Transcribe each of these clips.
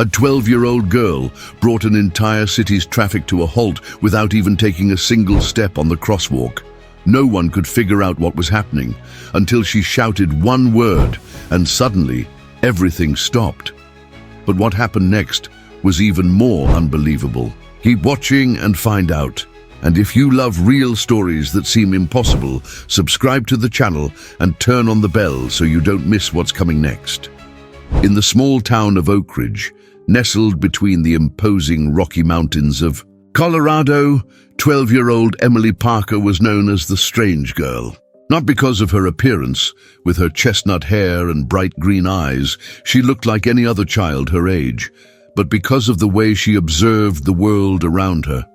A 12-year-old girl brought an entire city's traffic to a halt without even taking a single step on the crosswalk. No one could figure out what was happening until she shouted one word, and suddenly everything stopped. But what happened next was even more unbelievable. Keep watching and find out. And if you love real stories that seem impossible, subscribe to the channel and turn on the bell so you don't miss what's coming next. In the small town of Oak Ridge, nestled between the imposing Rocky Mountains of Colorado, 12-year-old Emily Parker was known as the strange girl. Not because of her appearance. With her chestnut hair and bright green eyes, she looked like any other child her age, but because of the way she observed the world around her.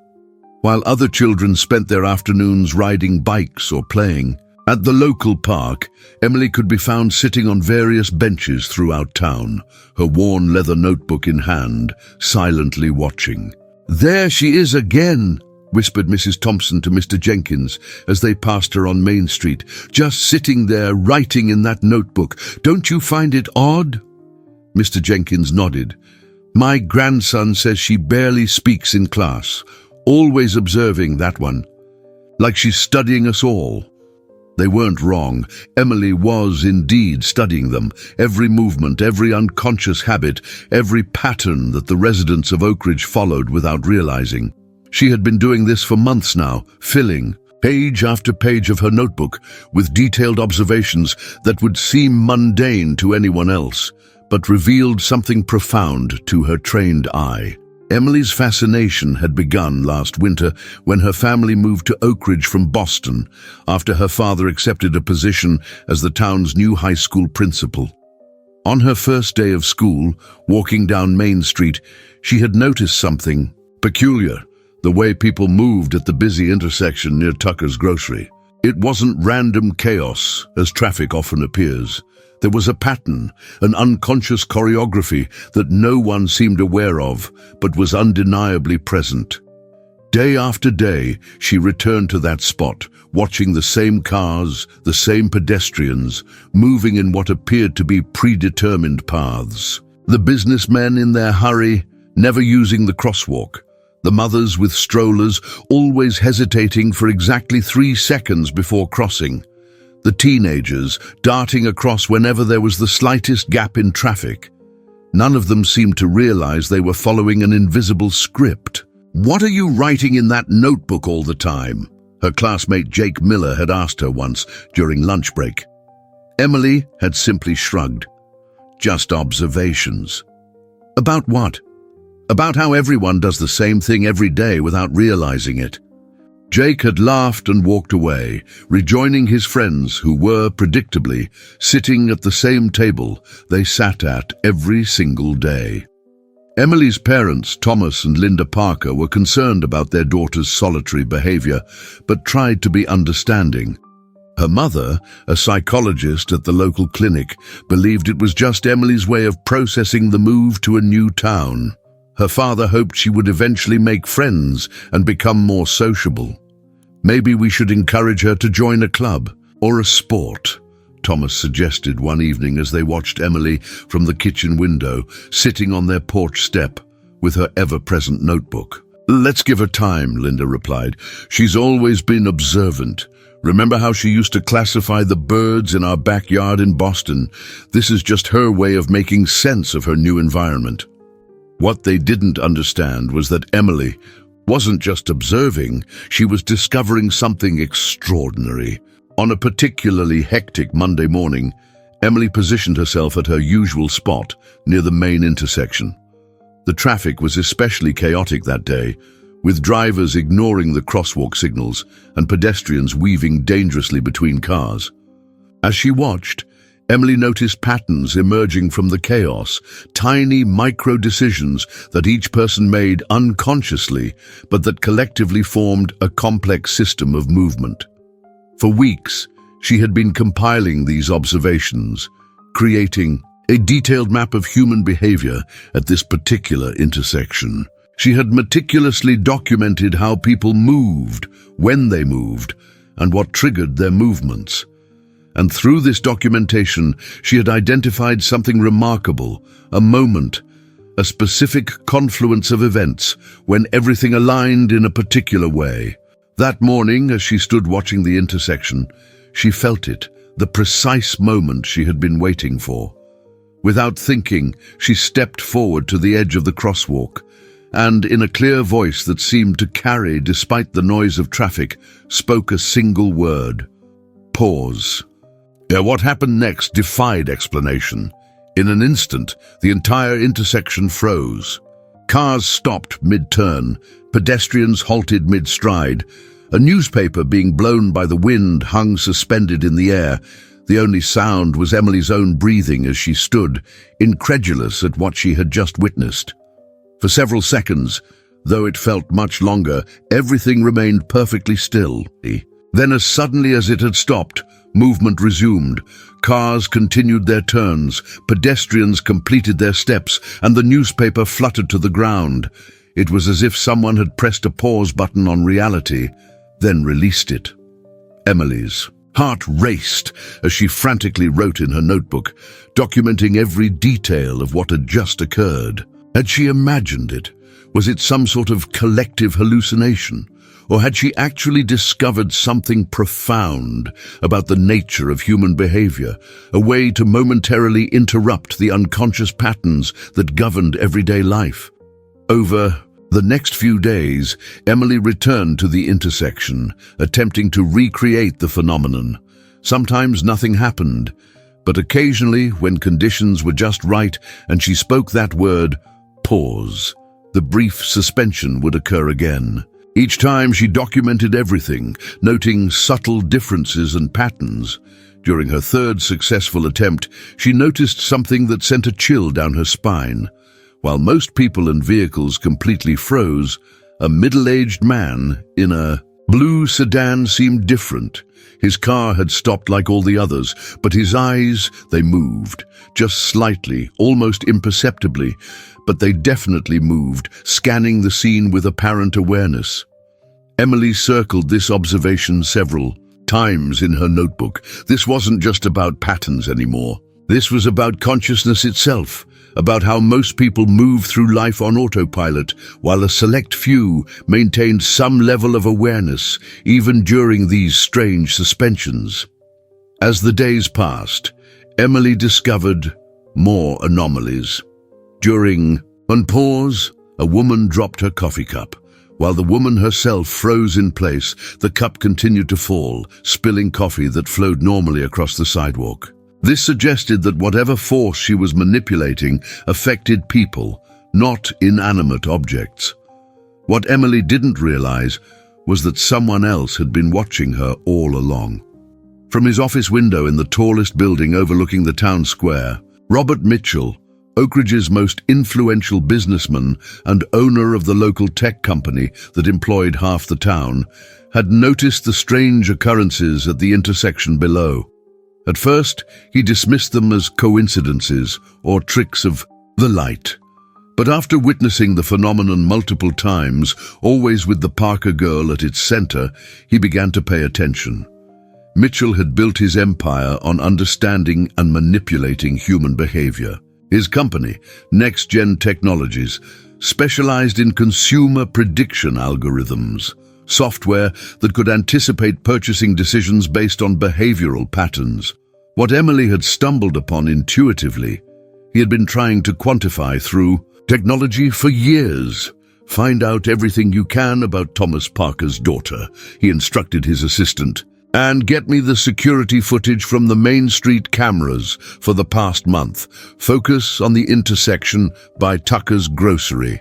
While other children spent their afternoons riding bikes or playing, at the local park, Emily could be found sitting on various benches throughout town, her worn leather notebook in hand, silently watching. "There she is again," whispered Mrs. Thompson to Mr. Jenkins as they passed her on Main Street, "just sitting there writing in that notebook. Don't you find it odd?" Mr. Jenkins nodded. "My grandson says she barely speaks in class, always observing that one, like she's studying us all." They weren't wrong. Emily was indeed studying them, every movement, every unconscious habit, every pattern that the residents of Oak Ridge followed without realizing. She had been doing this for months now, filling page after page of her notebook with detailed observations that would seem mundane to anyone else, but revealed something profound to her trained eye. Emily's fascination had begun last winter when her family moved to Oak Ridge from Boston after her father accepted a position as the town's new high school principal. On her first day of school, walking down Main Street, she had noticed something peculiar, the way people moved at the busy intersection near Tucker's Grocery. It wasn't random chaos, as traffic often appears. There was a pattern, an unconscious choreography that no one seemed aware of, but was undeniably present. Day after day, she returned to that spot, watching the same cars, the same pedestrians, moving in what appeared to be predetermined paths. The businessmen in their hurry, never using the crosswalk. The mothers with strollers, always hesitating for exactly 3 seconds before crossing. The teenagers darting across whenever there was the slightest gap in traffic. None of them seemed to realize they were following an invisible script. "What are you writing in that notebook all the time?" her classmate Jake Miller had asked her once during lunch break. Emily had simply shrugged. "Just observations." "About what?" "About how everyone does the same thing every day without realizing it." Jake had laughed and walked away, rejoining his friends who were, predictably, sitting at the same table they sat at every single day. Emily's parents, Thomas and Linda Parker, were concerned about their daughter's solitary behavior, but tried to be understanding. Her mother, a psychologist at the local clinic, believed it was just Emily's way of processing the move to a new town. Her father hoped she would eventually make friends and become more sociable. "Maybe we should encourage her to join a club or a sport," Thomas suggested one evening as they watched Emily from the kitchen window, sitting on their porch step with her ever-present notebook. "Let's give her time," Linda replied. "She's always been observant. Remember how she used to classify the birds in our backyard in Boston? This is just her way of making sense of her new environment." What they didn't understand was that Emily wasn't just observing, she was discovering something extraordinary. On a particularly hectic Monday morning, Emily positioned herself at her usual spot near the main intersection. The traffic was especially chaotic that day, with drivers ignoring the crosswalk signals and pedestrians weaving dangerously between cars. As she watched, Emily noticed patterns emerging from the chaos, tiny micro-decisions that each person made unconsciously, but that collectively formed a complex system of movement. For weeks, she had been compiling these observations, creating a detailed map of human behavior at this particular intersection. She had meticulously documented how people moved, when they moved, and what triggered their movements. And through this documentation, she had identified something remarkable, a moment, a specific confluence of events when everything aligned in a particular way. That morning, as she stood watching the intersection, she felt it, the precise moment she had been waiting for. Without thinking, she stepped forward to the edge of the crosswalk, and in a clear voice that seemed to carry despite the noise of traffic, spoke a single word: pause. What happened next defied explanation. In an instant, the entire intersection froze. Cars stopped mid-turn, pedestrians halted mid-stride. A newspaper being blown by the wind hung suspended in the air. The only sound was Emily's own breathing as she stood, incredulous at what she had just witnessed. For several seconds, though it felt much longer, everything remained perfectly still. Then, as suddenly as it had stopped, movement resumed. Cars continued their turns, pedestrians completed their steps, and the newspaper fluttered to the ground. It was as if someone had pressed a pause button on reality, then released it. Emily's heart raced as she frantically wrote in her notebook, documenting every detail of what had just occurred. Had she imagined it? Was it some sort of collective hallucination? Or had she actually discovered something profound about the nature of human behavior, a way to momentarily interrupt the unconscious patterns that governed everyday life? Over the next few days, Emily returned to the intersection, attempting to recreate the phenomenon. Sometimes nothing happened, but occasionally, when conditions were just right and she spoke that word, pause, the brief suspension would occur again. Each time she documented everything, noting subtle differences and patterns. During her third successful attempt, she noticed something that sent a chill down her spine. While most people and vehicles completely froze, a middle-aged man in a blue sedan seemed different. His car had stopped like all the others, but his eyes, they moved, just slightly, almost imperceptibly, but they definitely moved, scanning the scene with apparent awareness. Emily circled this observation several times in her notebook. This wasn't just about patterns anymore. This was about consciousness itself, about how most people move through life on autopilot, while a select few maintained some level of awareness, even during these strange suspensions. As the days passed, Emily discovered more anomalies. During one pause, a woman dropped her coffee cup. While the woman herself froze in place, the cup continued to fall, spilling coffee that flowed normally across the sidewalk. This suggested that whatever force she was manipulating affected people, not inanimate objects. What Emily didn't realize was that someone else had been watching her all along. From his office window in the tallest building overlooking the town square, Robert Mitchell, Oak Ridge's most influential businessman and owner of the local tech company that employed half the town, had noticed the strange occurrences at the intersection below. At first, he dismissed them as coincidences or tricks of the light. But after witnessing the phenomenon multiple times, always with the Parker girl at its center, he began to pay attention. Mitchell had built his empire on understanding and manipulating human behavior. His company, Next Gen Technologies, specialized in consumer prediction algorithms, software that could anticipate purchasing decisions based on behavioral patterns. What Emily had stumbled upon intuitively, he had been trying to quantify through technology for years. Find out everything you can about Thomas Parker's daughter, he instructed his assistant, and get me the security footage from the Main Street cameras for the past month. Focus on the intersection by Tucker's Grocery.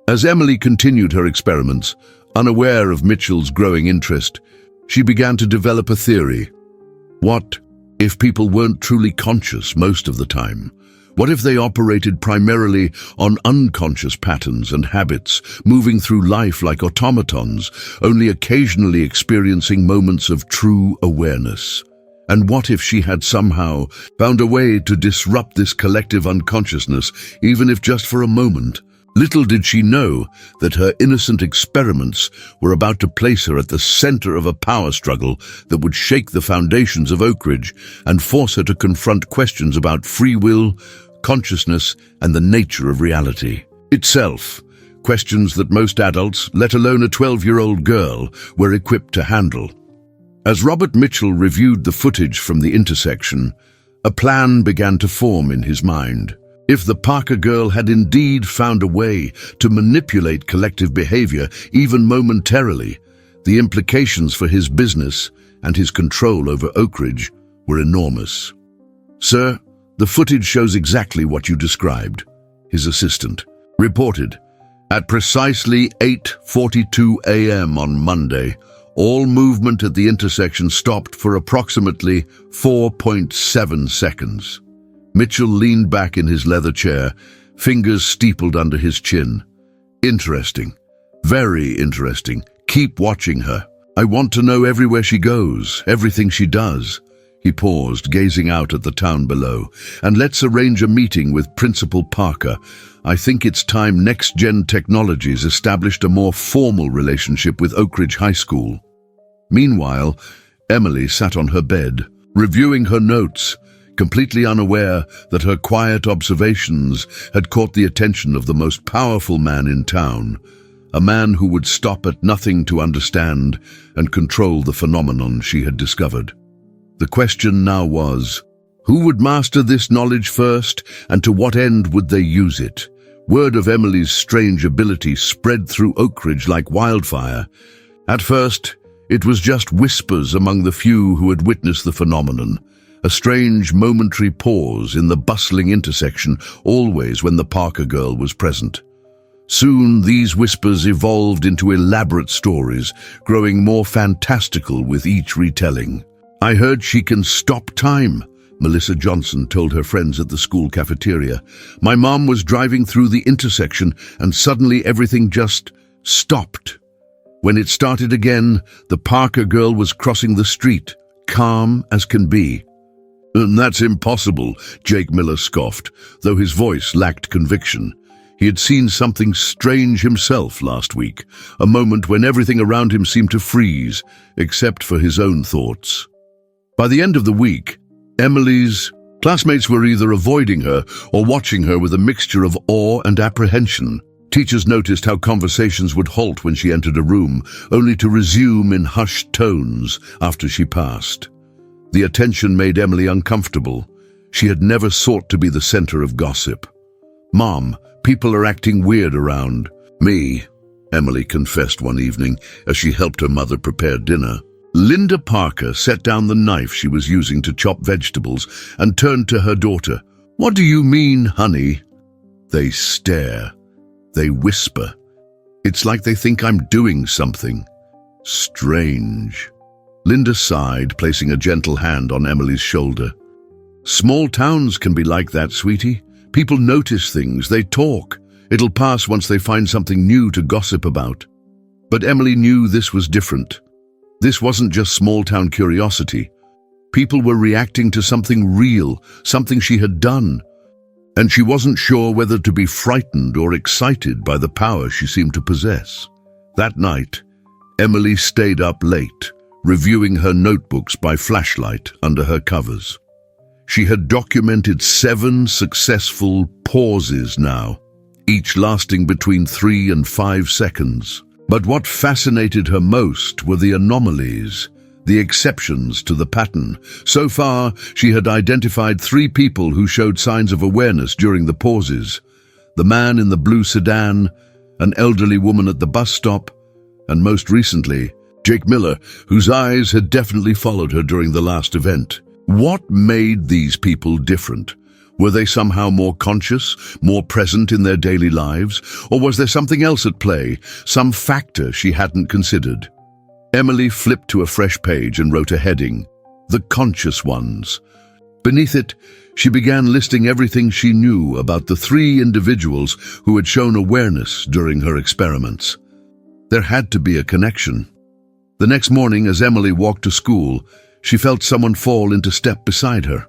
As Emily continued her experiments, unaware of Mitchell's growing interest, she began to develop a theory. What if people weren't truly conscious most of the time? What if they operated primarily on unconscious patterns and habits, moving through life like automatons, only occasionally experiencing moments of true awareness? And what if she had somehow found a way to disrupt this collective unconsciousness, even if just for a moment? Little did she know that her innocent experiments were about to place her at the center of a power struggle that would shake the foundations of Oak Ridge and force her to confront questions about free will, consciousness, and the nature of reality itself. Questions that most adults, let alone a 12-year-old girl, were equipped to handle. As Robert Mitchell reviewed the footage from the intersection, a plan began to form in his mind. If the Parker girl had indeed found a way to manipulate collective behavior, even momentarily, the implications for his business and his control over Oak Ridge were enormous. "Sir, the footage shows exactly what you described," his assistant reported. At precisely 8:42 a.m. on Monday, all movement at the intersection stopped for approximately 4.7 seconds. Mitchell leaned back in his leather chair, fingers steepled under his chin. "Interesting. Very interesting. Keep watching her. I want to know everywhere she goes, everything she does." He paused, gazing out at the town below. "And let's arrange a meeting with Principal Parker. I think it's time Next-Gen Technologies established a more formal relationship with Oak Ridge High School." Meanwhile, Emily sat on her bed, reviewing her notes, completely unaware that her quiet observations had caught the attention of the most powerful man in town, a man who would stop at nothing to understand and control the phenomenon she had discovered. The question now was, who would master this knowledge first, and to what end would they use it? Word of Emily's strange ability spread through Oak Ridge like wildfire. At first, it was just whispers among the few who had witnessed the phenomenon, a strange momentary pause in the bustling intersection, always when the Parker girl was present. Soon, these whispers evolved into elaborate stories, growing more fantastical with each retelling. "I heard she can stop time," Melissa Johnson told her friends at the school cafeteria. "My mom was driving through the intersection and suddenly everything just stopped. When it started again, the Parker girl was crossing the street, calm as can be." "And that's impossible," Jake Miller scoffed, though his voice lacked conviction. He had seen something strange himself last week, a moment when everything around him seemed to freeze, except for his own thoughts. By the end of the week, Emily's classmates were either avoiding her or watching her with a mixture of awe and apprehension. Teachers noticed how conversations would halt when she entered a room, only to resume in hushed tones after she passed. The attention made Emily uncomfortable. She had never sought to be the center of gossip. "Mom, people are acting weird around me," Emily confessed one evening as she helped her mother prepare dinner. Linda Parker set down the knife she was using to chop vegetables and turned to her daughter. "What do you mean, honey?" They stare. They whisper. It's like they think I'm doing something strange. Linda sighed, placing a gentle hand on Emily's shoulder. "Small towns can be like that, sweetie. People notice things, they talk. It'll pass once they find something new to gossip about." But Emily knew this was different. This wasn't just small-town curiosity. People were reacting to something real, something she had done. And she wasn't sure whether to be frightened or excited by the power she seemed to possess. That night, Emily stayed up late, reviewing her notebooks by flashlight under her covers. She had documented 7 successful pauses now, each lasting between 3 and 5 seconds. But what fascinated her most were the anomalies, the exceptions to the pattern. So far, she had identified 3 people who showed signs of awareness during the pauses: the man in the blue sedan, an elderly woman at the bus stop, and most recently, Jake Miller, whose eyes had definitely followed her during the last event. What made these people different? Were they somehow more conscious, more present in their daily lives? Or was there something else at play, some factor she hadn't considered? Emily flipped to a fresh page and wrote a heading, "The Conscious Ones." Beneath it, she began listing everything she knew about the 3 individuals who had shown awareness during her experiments. There had to be a connection. The next morning, as Emily walked to school, she felt someone fall into step beside her.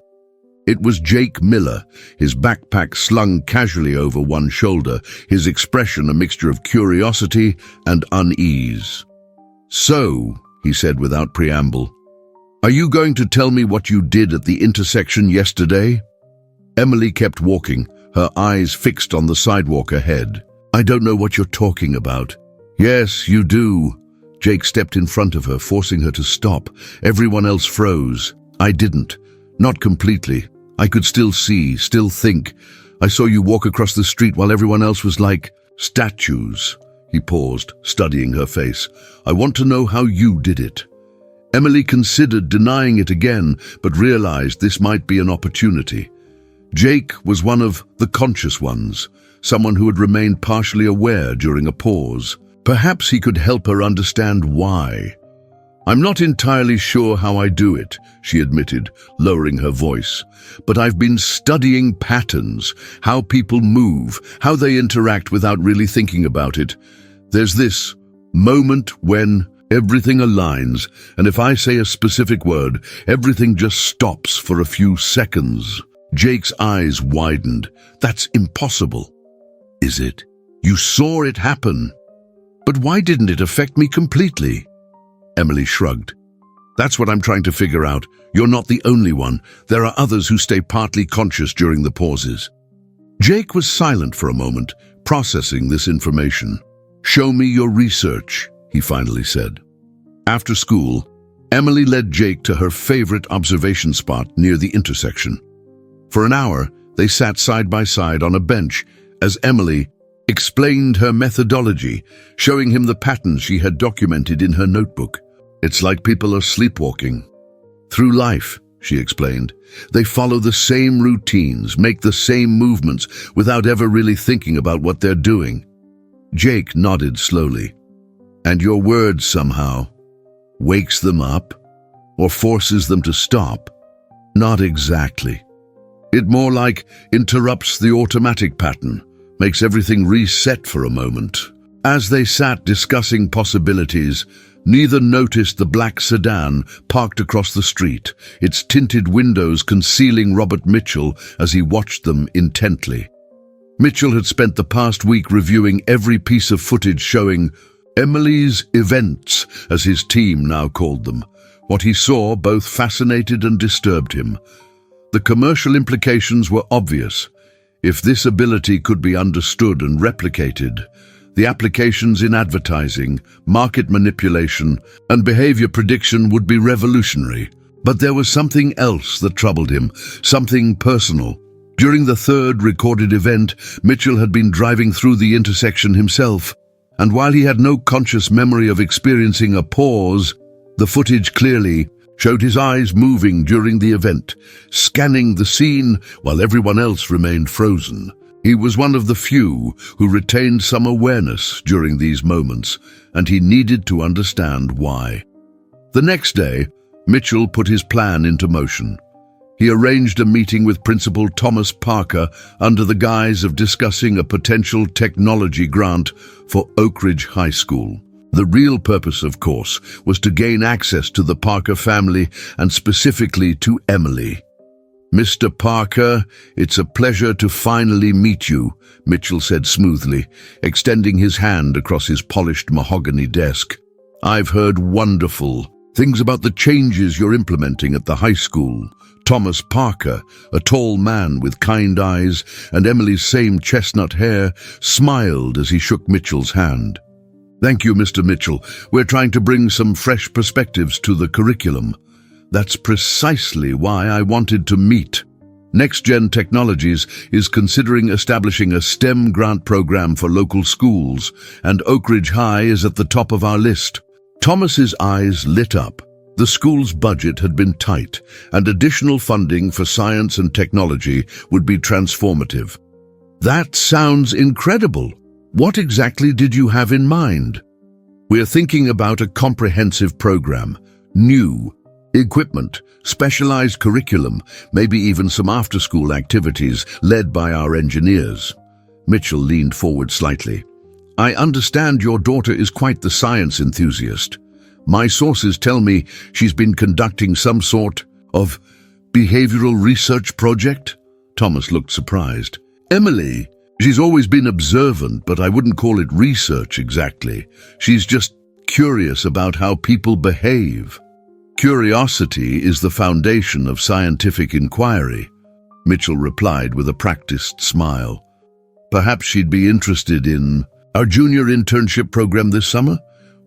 It was Jake Miller, his backpack slung casually over one shoulder, his expression a mixture of curiosity and unease. "So," he said without preamble, "are you going to tell me what you did at the intersection yesterday?" Emily kept walking, her eyes fixed on the sidewalk ahead. "I don't know what you're talking about." "Yes, you do." Jake stepped in front of her, forcing her to stop. Everyone else froze. "I didn't. Not completely. I could still see, still think. I saw you walk across the street while everyone else was like statues." He paused, studying her face. "I want to know how you did it." Emily considered denying it again, but realized this might be an opportunity. Jake was one of the conscious ones, someone who had remained partially aware during a pause. Perhaps he could help her understand why. "I'm not entirely sure how I do it," she admitted, lowering her voice. "But I've been studying patterns, how people move, how they interact without really thinking about it. There's this moment when everything aligns, and if I say a specific word, everything just stops for a few seconds." Jake's eyes widened. "That's impossible." "Is it? You saw it happen. But why didn't it affect me completely?" Emily shrugged. "That's what I'm trying to figure out. You're not the only one. There are others who stay partly conscious during the pauses." Jake was silent for a moment, processing this information. "Show me your research," he finally said. After school, Emily led Jake to her favorite observation spot near the intersection. For an hour, they sat side by side on a bench as Emily explained her methodology, showing him the patterns she had documented in her notebook. "It's like people are sleepwalking through life," she explained. "They follow the same routines, make the same movements, without ever really thinking about what they're doing." Jake nodded slowly. "And your word somehow wakes them up or forces them to stop?" "Not exactly. It more like interrupts the automatic pattern, makes everything reset for a moment." As they sat discussing possibilities, neither noticed the black sedan parked across the street, its tinted windows concealing Robert Mitchell as he watched them intently. Mitchell had spent the past week reviewing every piece of footage showing Emily's events, as his team now called them. What he saw both fascinated and disturbed him. The commercial implications were obvious. If this ability could be understood and replicated, the applications in advertising, market manipulation, and behavior prediction would be revolutionary. But there was something else that troubled him, something personal. During the third recorded event, Mitchell had been driving through the intersection himself, and while he had no conscious memory of experiencing a pause, the footage clearly showed his eyes moving during the event, scanning the scene while everyone else remained frozen. He was one of the few who retained some awareness during these moments, and he needed to understand why. The next day, Mitchell put his plan into motion. He arranged a meeting with Principal Thomas Parker under the guise of discussing a potential technology grant for Oak Ridge High School. The real purpose, of course, was to gain access to the Parker family and specifically to Emily. "Mr. Parker, it's a pleasure to finally meet you," Mitchell said smoothly, extending his hand across his polished mahogany desk. "I've heard wonderful things about the changes you're implementing at the high school." Thomas Parker, a tall man with kind eyes and Emily's same chestnut hair, smiled as he shook Mitchell's hand. "Thank you, Mr. Mitchell. We're trying to bring some fresh perspectives to the curriculum. That's precisely why I wanted to meet. NextGen Technologies is considering establishing a STEM grant program for local schools, and Oak Ridge High is at the top of our list." Thomas's eyes lit up. The school's budget had been tight, and additional funding for science and technology would be transformative. "That sounds incredible. What exactly did you have in mind?" "We're thinking about a comprehensive program, new equipment, specialized curriculum, maybe even some after-school activities led by our engineers." Mitchell leaned forward slightly. "I understand your daughter is quite the science enthusiast. My sources tell me she's been conducting some sort of behavioral research project." Thomas looked surprised. "Emily, she's always been observant, but I wouldn't call it research exactly. She's just curious about how people behave. Curiosity is the foundation of scientific inquiry." Mitchell replied with a practiced smile. Perhaps she'd be interested in our junior internship program this summer.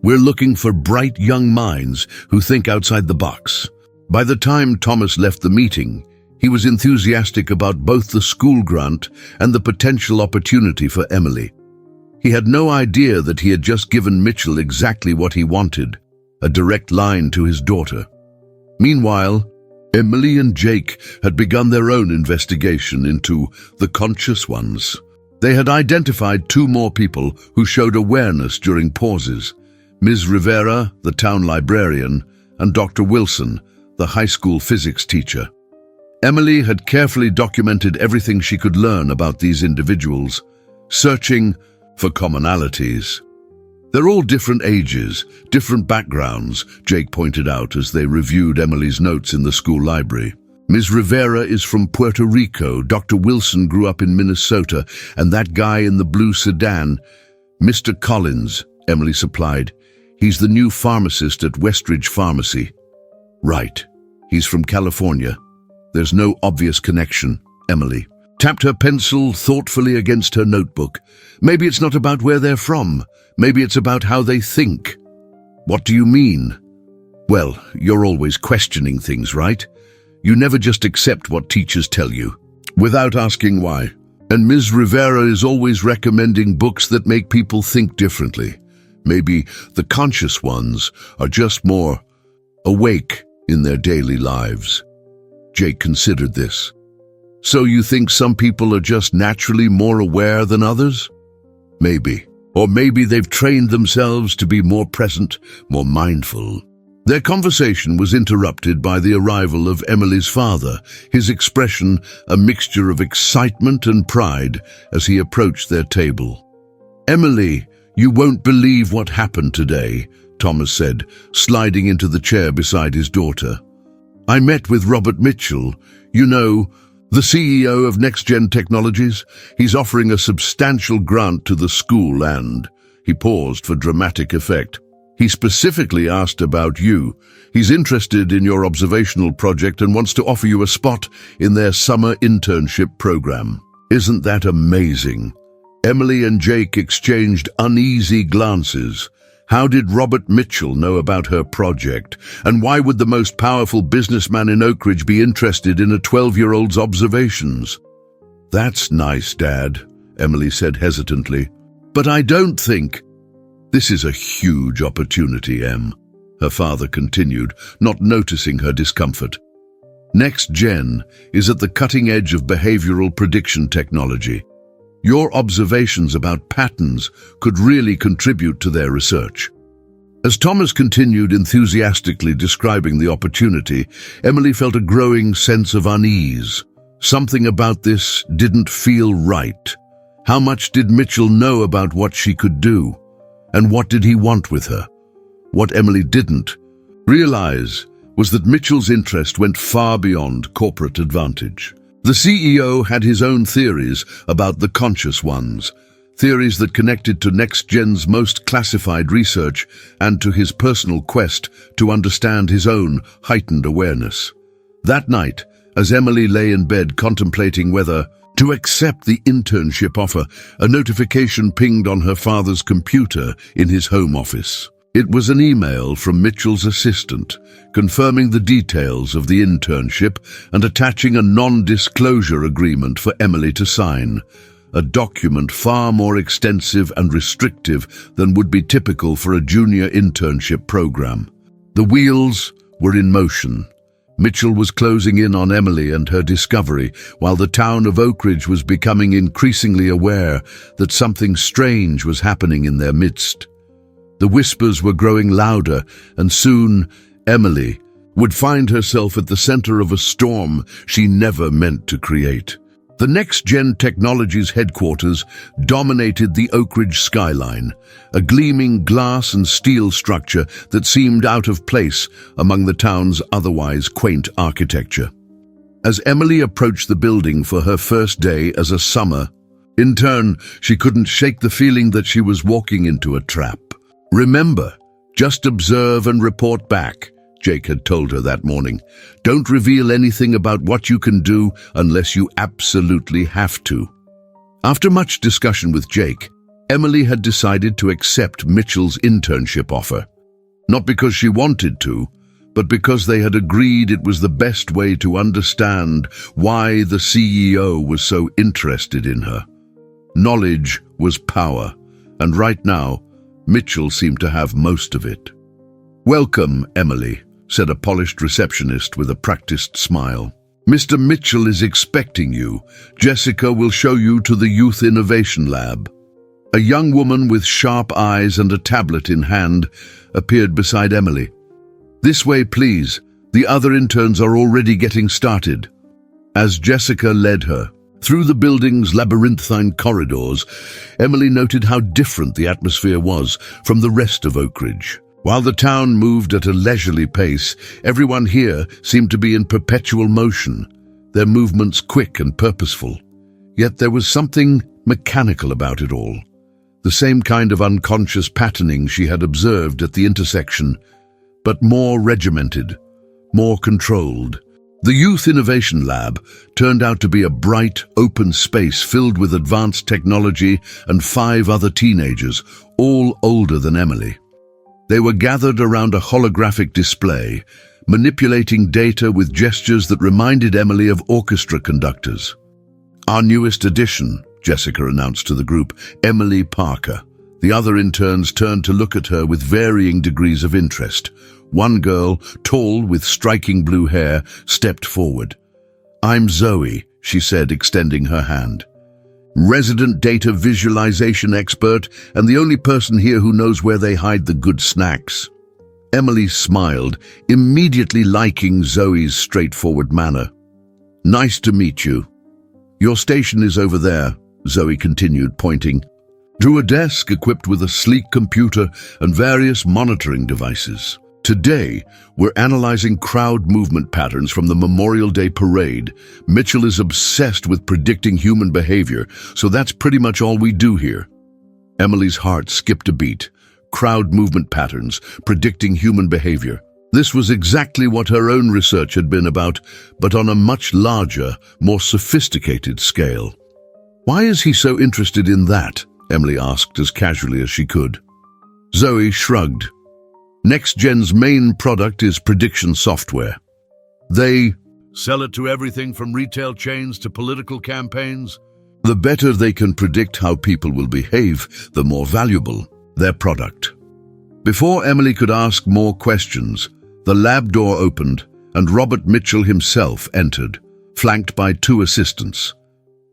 We're looking for bright young minds who think outside the box. By the time Thomas left the meeting, he was enthusiastic about both the school grant and the potential opportunity for Emily. He had no idea that he had just given Mitchell exactly what he wanted, a direct line to his daughter. Meanwhile, Emily and Jake had begun their own investigation into the conscious ones. They had identified 2 more people who showed awareness during pauses: Ms. Rivera, the town librarian, and Dr. Wilson, the high school physics teacher. Emily had carefully documented everything she could learn about these individuals, searching for commonalities. They're all different ages, different backgrounds, Jake pointed out as they reviewed Emily's notes in the school library. Ms. Rivera is from Puerto Rico, Dr. Wilson grew up in Minnesota, and that guy in the blue sedan, Mr. Collins, Emily supplied. He's the new pharmacist at Westridge Pharmacy. Right, he's from California. There's no obvious connection, Emily tapped her pencil thoughtfully against her notebook. Maybe it's not about where they're from. Maybe it's about how they think. What do you mean? Well, you're always questioning things, right? You never just accept what teachers tell you, without asking why. And Ms. Rivera is always recommending books that make people think differently. Maybe the conscious ones are just more awake in their daily lives. Jake considered this. So you think some people are just naturally more aware than others? Maybe. Or maybe they've trained themselves to be more present, more mindful. Their conversation was interrupted by the arrival of Emily's father, his expression a mixture of excitement and pride as he approached their table. Emily, you won't believe what happened today, Thomas said, sliding into the chair beside his daughter. I met with Robert Mitchell, you know, the CEO of Next Gen Technologies. He's offering a substantial grant to the school and, he paused for dramatic effect. He specifically asked about you. He's interested in your observational project and wants to offer you a spot in their summer internship program. Isn't that amazing? Emily and Jake exchanged uneasy glances. How did Robert Mitchell know about her project? And why would the most powerful businessman in Oak Ridge be interested in a 12-year-old's observations? That's nice, Dad, Emily said hesitantly. But I don't think... This is a huge opportunity, Em, her father continued, not noticing her discomfort. Next Gen is at the cutting edge of behavioral prediction technology. Your observations about patterns could really contribute to their research. As Thomas continued enthusiastically describing the opportunity, Emily felt a growing sense of unease. Something about this didn't feel right. How much did Mitchell know about what she could do? And what did he want with her? What Emily didn't realize was that Mitchell's interest went far beyond corporate advantage. The CEO had his own theories about the conscious ones, theories that connected to Next Gen's most classified research and to his personal quest to understand his own heightened awareness. That night, as Emily lay in bed contemplating whether to accept the internship offer, a notification pinged on her father's computer in his home office. It was an email from Mitchell's assistant, confirming the details of the internship and attaching a non-disclosure agreement for Emily to sign, a document far more extensive and restrictive than would be typical for a junior internship program. The wheels were in motion. Mitchell was closing in on Emily and her discovery, while the town of Oak Ridge was becoming increasingly aware that something strange was happening in their midst. The whispers were growing louder, and soon Emily would find herself at the center of a storm she never meant to create. The Next Gen Technologies headquarters dominated the Oak Ridge skyline, a gleaming glass and steel structure that seemed out of place among the town's otherwise quaint architecture. As Emily approached the building for her first day as a summer intern, she couldn't shake the feeling that she was walking into a trap. Remember, just observe and report back, Jake had told her that morning. Don't reveal anything about what you can do unless you absolutely have to. After much discussion with Jake, Emily had decided to accept Mitchell's internship offer. Not because she wanted to, but because they had agreed it was the best way to understand why the CEO was so interested in her. Knowledge was power, and right now, Mitchell seemed to have most of it. "Welcome, Emily," said a polished receptionist with a practiced smile. "Mr. Mitchell is expecting you. Jessica will show you to the Youth Innovation Lab." A young woman with sharp eyes and a tablet in hand appeared beside Emily. "This way, please. The other interns are already getting started." As Jessica led her through the building's labyrinthine corridors, Emily noted how different the atmosphere was from the rest of Oak Ridge. While the town moved at a leisurely pace, everyone here seemed to be in perpetual motion, their movements quick and purposeful. Yet there was something mechanical about it all. The same kind of unconscious patterning she had observed at the intersection, but more regimented, more controlled. The Youth Innovation Lab turned out to be a bright, open space filled with advanced technology and 5 other teenagers, all older than Emily. They were gathered around a holographic display, manipulating data with gestures that reminded Emily of orchestra conductors. "Our newest addition," Jessica announced to the group, "Emily Parker." The other interns turned to look at her with varying degrees of interest. One girl, tall with striking blue hair, stepped forward. "I'm Zoe," she said, extending her hand. "Resident data visualization expert, and the only person here who knows where they hide the good snacks." Emily smiled, immediately liking Zoe's straightforward manner. "Nice to meet you. Your station is over there," Zoe continued, pointing to a desk equipped with a sleek computer and various monitoring devices. "Today, we're analyzing crowd movement patterns from the Memorial Day parade. Mitchell is obsessed with predicting human behavior, so that's pretty much all we do here." Emily's heart skipped a beat. Crowd movement patterns, predicting human behavior. This was exactly what her own research had been about, but on a much larger, more sophisticated scale. "Why is he so interested in that?" Emily asked as casually as she could. Zoe shrugged. "NextGen's main product is prediction software. They sell it to everything from retail chains to political campaigns. The better they can predict how people will behave, the more valuable their product." Before Emily could ask more questions, the lab door opened and Robert Mitchell himself entered, flanked by 2 assistants.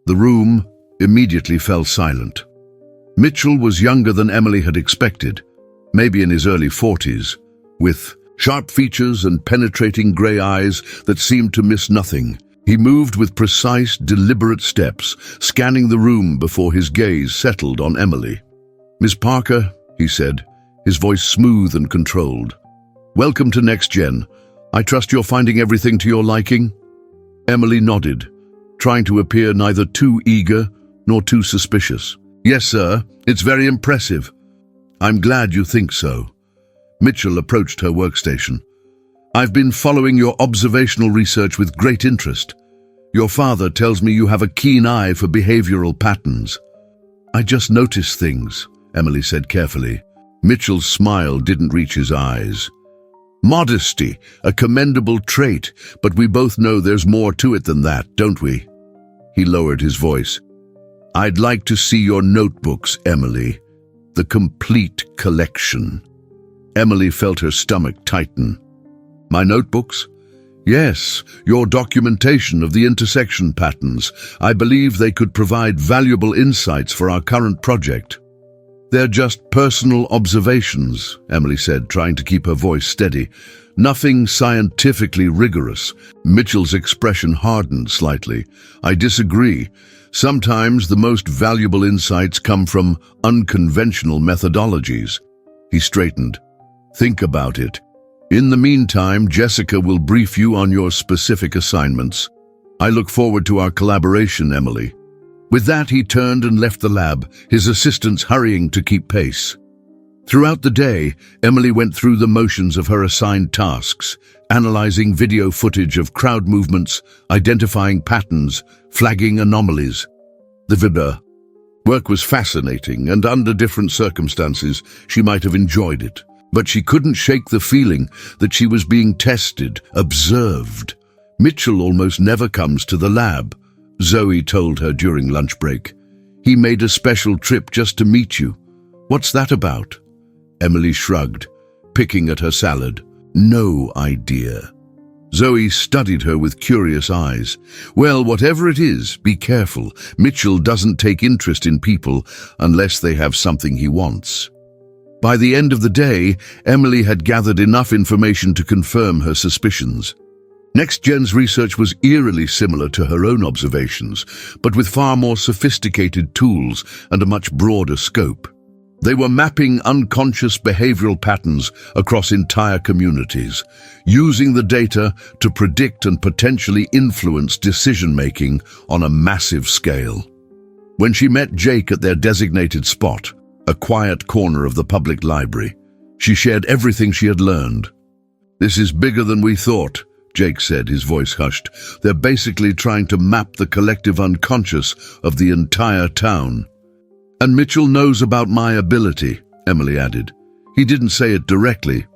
The room immediately fell silent. Mitchell was younger than Emily had expected, maybe in his early 40s, with sharp features and penetrating grey eyes that seemed to miss nothing. He moved with precise, deliberate steps, scanning the room before his gaze settled on Emily. "Miss Parker," he said, his voice smooth and controlled. "Welcome to NextGen. I trust you're finding everything to your liking?" Emily nodded, trying to appear neither too eager nor too suspicious. "Yes, sir. It's very impressive." "I'm glad you think so." Mitchell approached her workstation. "I've been following your observational research with great interest. Your father tells me you have a keen eye for behavioral patterns." "I just notice things," Emily said carefully. Mitchell's smile didn't reach his eyes. "Modesty, a commendable trait, but we both know there's more to it than that, don't we?" He lowered his voice. "I'd like to see your notebooks, Emily. The complete collection." Emily felt her stomach tighten. "My notebooks?" "Yes, your documentation of the intersection patterns. I believe they could provide valuable insights for our current project." "They're just personal observations," Emily said, trying to keep her voice steady. "Nothing scientifically rigorous." Mitchell's expression hardened slightly. "I disagree. Sometimes the most valuable insights come from unconventional methodologies." He straightened. "Think about it. In the meantime, Jessica will brief you on your specific assignments. I look forward to our collaboration, Emily." With that, he turned and left the lab, his assistants hurrying to keep pace. Throughout the day, Emily went through the motions of her assigned tasks, analyzing video footage of crowd movements, identifying patterns, flagging anomalies. The work was fascinating, and under different circumstances, she might have enjoyed it. But she couldn't shake the feeling that she was being tested, observed. Mitchell almost never comes to the lab, Zoe told her during lunch break. He made a special trip just to meet you. What's that about? Emily shrugged, picking at her salad. No idea. Zoe studied her with curious eyes. Well, whatever it is, be careful. Mitchell doesn't take interest in people unless they have something he wants. By the end of the day, Emily had gathered enough information to confirm her suspicions. Next Gen's research was eerily similar to her own observations, but with far more sophisticated tools and a much broader scope. They were mapping unconscious behavioral patterns across entire communities, using the data to predict and potentially influence decision-making on a massive scale. When she met Jake at their designated spot, a quiet corner of the public library, she shared everything she had learned. "This is bigger than we thought," Jake said, his voice hushed. "They're basically trying to map the collective unconscious of the entire town." "And Mitchell knows about my ability," Emily added. "He didn't say it directly,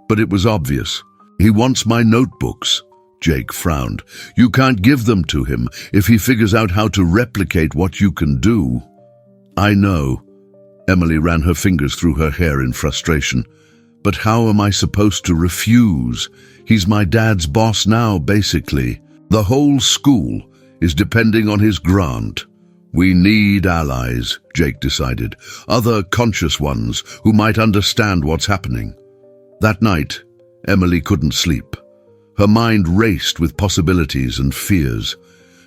but it was obvious. He wants my notebooks." Jake frowned. "You can't give them to him if he figures out how to replicate what you can do." "I know." Emily ran her fingers through her hair in frustration. "But how am I supposed to refuse? He's my dad's boss now, basically. The whole school is depending on his grant." "We need allies," Jake decided. "Other conscious ones who might understand what's happening." That night, Emily couldn't sleep. Her mind raced with possibilities and fears.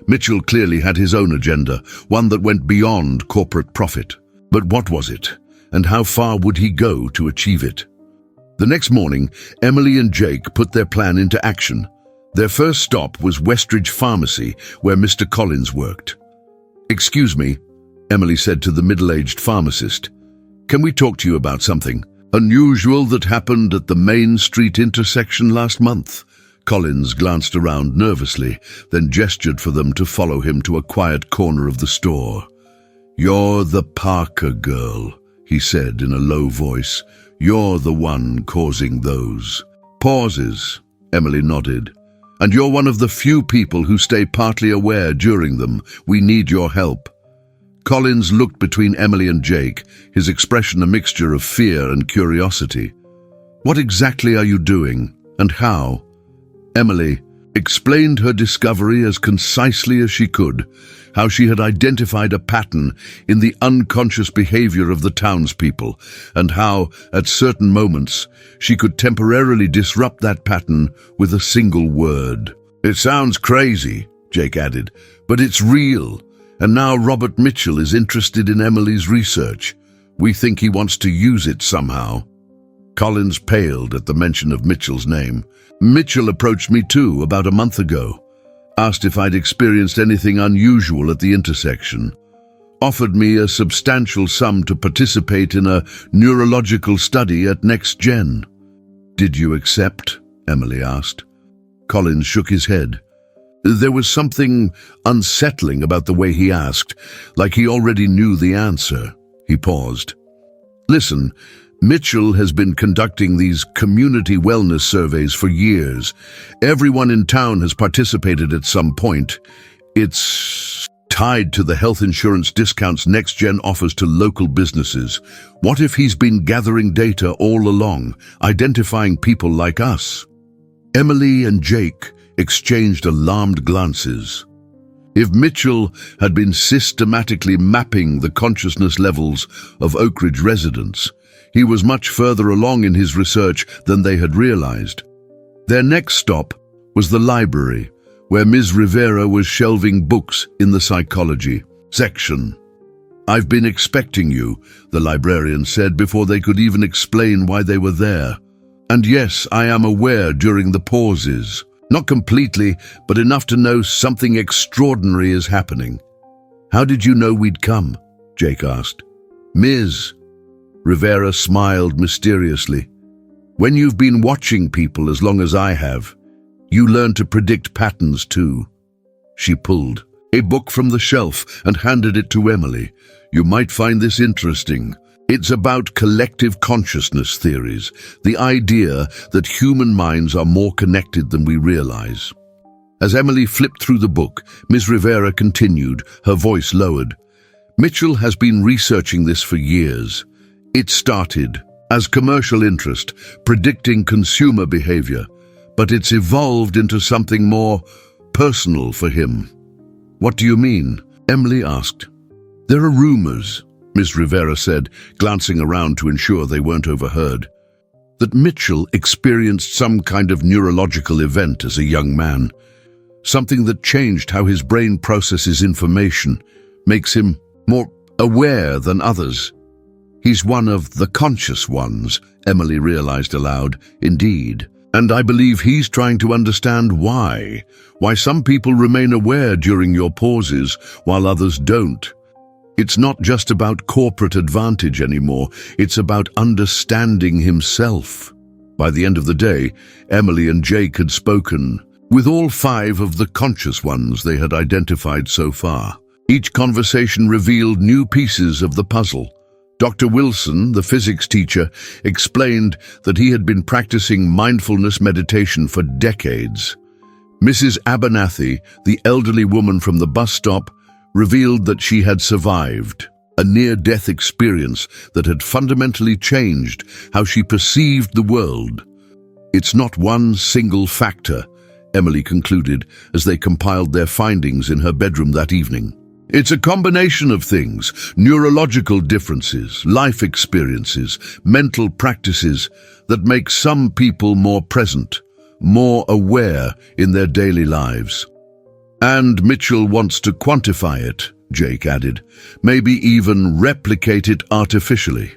Mitchell clearly had his own agenda, one that went beyond corporate profit. But what was it? And how far would he go to achieve it? The next morning, Emily and Jake put their plan into action. Their first stop was Westridge Pharmacy, where Mr. Collins worked. "Excuse me," Emily said to the middle-aged pharmacist. "Can we talk to you about something unusual that happened at the Main Street intersection last month?" Collins glanced around nervously, then gestured for them to follow him to a quiet corner of the store. "You're the Parker girl," he said in a low voice. "You're the one causing those pauses." Emily nodded. "And you're one of the few people who stay partly aware during them. We need your help." Collins looked between Emily and Jake, his expression a mixture of fear and curiosity. "What exactly are you doing, and how?" Emily explained her discovery as concisely as she could, how she had identified a pattern in the unconscious behavior of the townspeople, and how, at certain moments, she could temporarily disrupt that pattern with a single word. "It sounds crazy," Jake added, "but it's real. And now Robert Mitchell is interested in Emily's research. We think he wants to use it somehow." Collins paled at the mention of Mitchell's name. "Mitchell approached me too about a month ago. Asked if I'd experienced anything unusual at the intersection. Offered me a substantial sum to participate in a neurological study at Next Gen." "Did you accept?" Emily asked. Collins shook his head. There was something unsettling about the way he asked, like he already knew the answer. He paused. "Listen, Mitchell has been conducting these community wellness surveys for years. Everyone in town has participated at some point. It's tied to the health insurance discounts NextGen offers to local businesses. What if he's been gathering data all along, identifying people like us?" Emily and Jake exchanged alarmed glances. If Mitchell had been systematically mapping the consciousness levels of Oak Ridge residents, he was much further along in his research than they had realized. Their next stop was the library, where Ms. Rivera was shelving books in the psychology section. "I've been expecting you," the librarian said before they could even explain why they were there. "And yes, I am aware during the pauses. Not completely, but enough to know something extraordinary is happening." "How did you know we'd come?" Jake asked. "Ms. Rivera smiled mysteriously. When you've been watching people as long as I have, you learn to predict patterns too. She pulled a book from the shelf and handed it to Emily. You might find this interesting. It's about collective consciousness theories, the idea that human minds are more connected than we realize. As Emily flipped through the book, Ms. Rivera continued, her voice lowered. Mitchell has been researching this for years. It started as commercial interest, predicting consumer behavior, but it's evolved into something more personal for him. What do you mean? Emily asked. There are rumors, Ms. Rivera said, glancing around to ensure they weren't overheard, that Mitchell experienced some kind of neurological event as a young man, something that changed how his brain processes information, makes him more aware than others. He's one of the conscious ones, Emily realized aloud. Indeed. And I believe he's trying to understand why some people remain aware during your pauses while others don't. It's not just about corporate advantage anymore, it's about understanding himself. By the end of the day, Emily and Jake had spoken with all 5 of the conscious ones they had identified so far. Each conversation revealed new pieces of the puzzle. Dr. Wilson, the physics teacher, explained that he had been practicing mindfulness meditation for decades. Mrs. Abernathy, the elderly woman from the bus stop, revealed that she had survived a near-death experience that had fundamentally changed how she perceived the world. It's not one single factor, Emily concluded as they compiled their findings in her bedroom that evening. It's a combination of things, neurological differences, life experiences, mental practices that make some people more present, more aware in their daily lives. And Mitchell wants to quantify it, Jake added, maybe even replicate it artificially.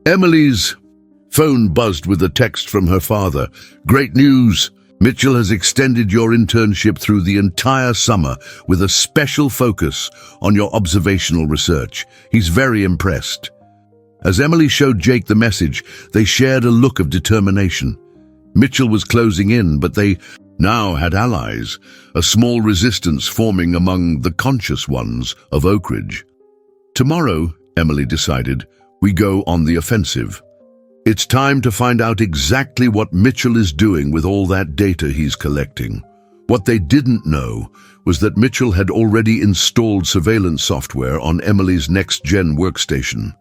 Emily's phone buzzed with a text from her father. Great news! Mitchell has extended your internship through the entire summer with a special focus on your observational research. He's very impressed. As Emily showed Jake the message, they shared a look of determination. Mitchell was closing in, but they now had allies, a small resistance forming among the conscious ones of Oak Ridge. Tomorrow, Emily decided, we go on the offensive. It's time to find out exactly what Mitchell is doing with all that data he's collecting. What they didn't know was that Mitchell had already installed surveillance software on Emily's next-gen workstation,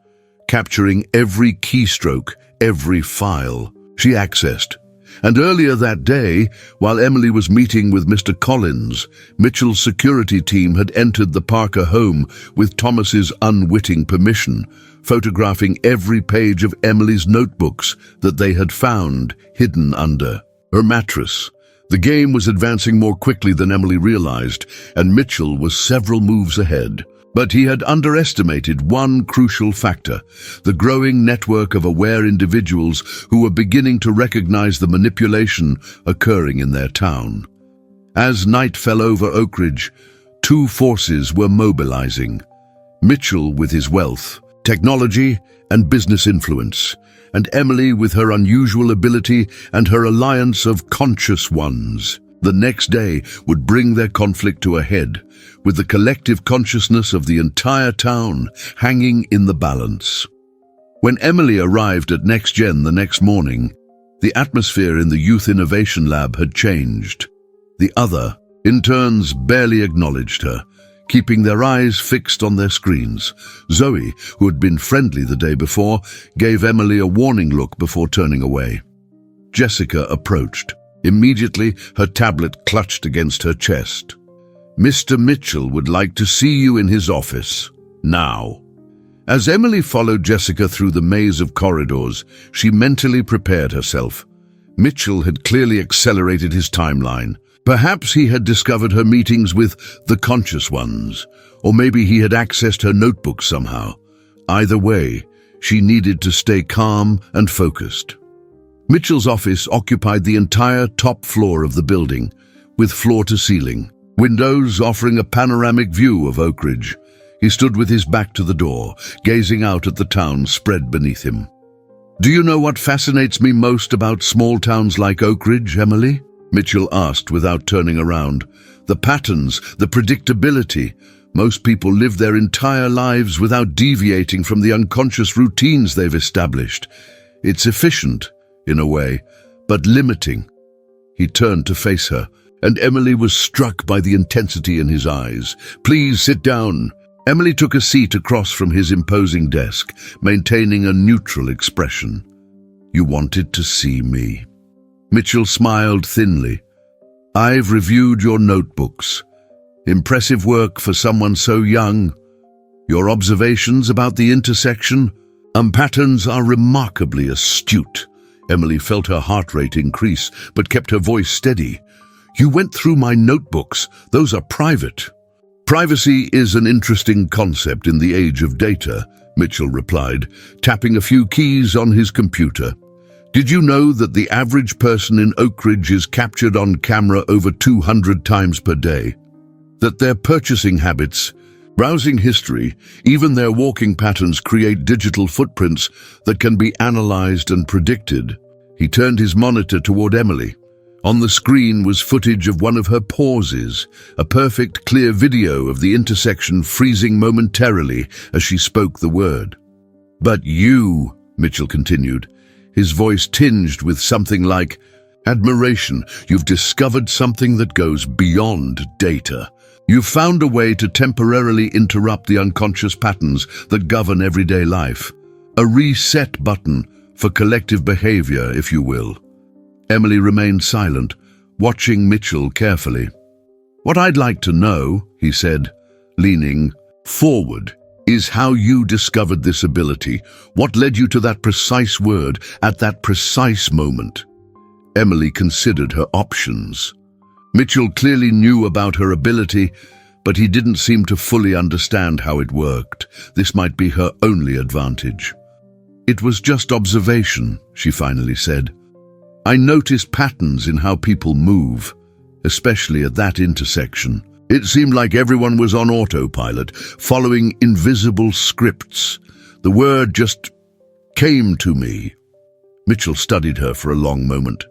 capturing every keystroke, every file she accessed. And earlier that day, while Emily was meeting with Mr. Collins, Mitchell's security team had entered the Parker home with Thomas's unwitting permission, photographing every page of Emily's notebooks that they had found hidden under her mattress. The game was advancing more quickly than Emily realized, and Mitchell was several moves ahead. But he had underestimated one crucial factor, the growing network of aware individuals who were beginning to recognize the manipulation occurring in their town. As night fell over Oak Ridge, 2 forces were mobilizing. Mitchell with his wealth, technology, and business influence, and Emily with her unusual ability and her alliance of conscious ones. The next day would bring their conflict to a head, with the collective consciousness of the entire town hanging in the balance. When Emily arrived at NextGen the next morning, the atmosphere in the Youth Innovation Lab had changed. The other interns barely acknowledged her, keeping their eyes fixed on their screens. Zoe, who had been friendly the day before, gave Emily a warning look before turning away. Jessica approached. Immediately, her tablet clutched against her chest. Mr. Mitchell would like to see you in his office. Now. As Emily followed Jessica through the maze of corridors, she mentally prepared herself. Mitchell had clearly accelerated his timeline. Perhaps he had discovered her meetings with the conscious ones, or maybe he had accessed her notebook somehow. Either way, she needed to stay calm and focused. Mitchell's office occupied the entire top floor of the building, with floor-to-ceiling windows offering a panoramic view of Oak Ridge. He stood with his back to the door, gazing out at the town spread beneath him. "Do you know what fascinates me most about small towns like Oak Ridge, Emily?" Mitchell asked without turning around. "The patterns, the predictability. Most people live their entire lives without deviating from the unconscious routines they've established. It's efficient, in a way, but limiting." He turned to face her, and Emily was struck by the intensity in his eyes. "Please sit down." Emily took a seat across from his imposing desk, maintaining a neutral expression. "You wanted to see me." Mitchell smiled thinly. "I've reviewed your notebooks. Impressive work for someone so young. Your observations about the intersection patterns are remarkably astute." Emily felt her heart rate increase, but kept her voice steady. "You went through my notebooks. Those are private." "Privacy is an interesting concept in the age of data," Mitchell replied, tapping a few keys on his computer. "Did you know that the average person in Oak Ridge is captured on camera over 200 times per day? That their purchasing habits, browsing history, even their walking patterns create digital footprints that can be analyzed and predicted?" He turned his monitor toward Emily. On the screen was footage of one of her pauses, a perfect, clear video of the intersection freezing momentarily as she spoke the word. "But you," Mitchell continued, his voice tinged with something like admiration, "you've discovered something that goes beyond data. You've found a way to temporarily interrupt the unconscious patterns that govern everyday life. A reset button for collective behavior, if you will." Emily remained silent, watching Mitchell carefully. "What I'd like to know," he said, leaning forward, "is how you discovered this ability. What led you to that precise word at that precise moment?" Emily considered her options. Mitchell clearly knew about her ability, but he didn't seem to fully understand how it worked. This might be her only advantage. "It was just observation," she finally said. "I noticed patterns in how people move, especially at that intersection. It seemed like everyone was on autopilot, following invisible scripts. The word just came to me." Mitchell studied her for a long moment.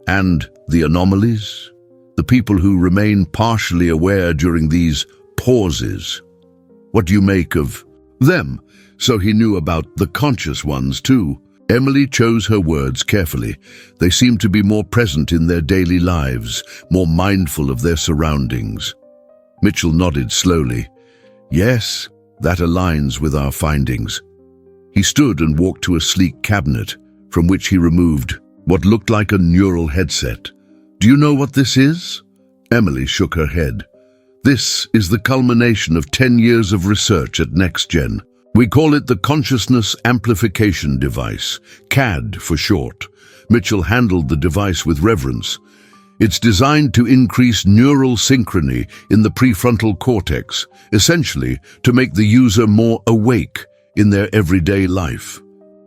"And the anomalies? The people who remain partially aware during these pauses. What do you make of them?" So he knew about the conscious ones too. Emily chose her words carefully. They seemed to be more present in their daily lives, more mindful of their surroundings. Mitchell nodded slowly. "Yes, that aligns with our findings." He stood and walked to a sleek cabinet, from which he removed what looked like a neural headset. "Do you know what this is?" Emily shook her head. "This is the culmination of 10 years of research at NextGen. We call it the Consciousness Amplification Device, CAD for short." Mitchell handled the device with reverence. "It's designed to increase neural synchrony in the prefrontal cortex, essentially to make the user more awake in their everyday life."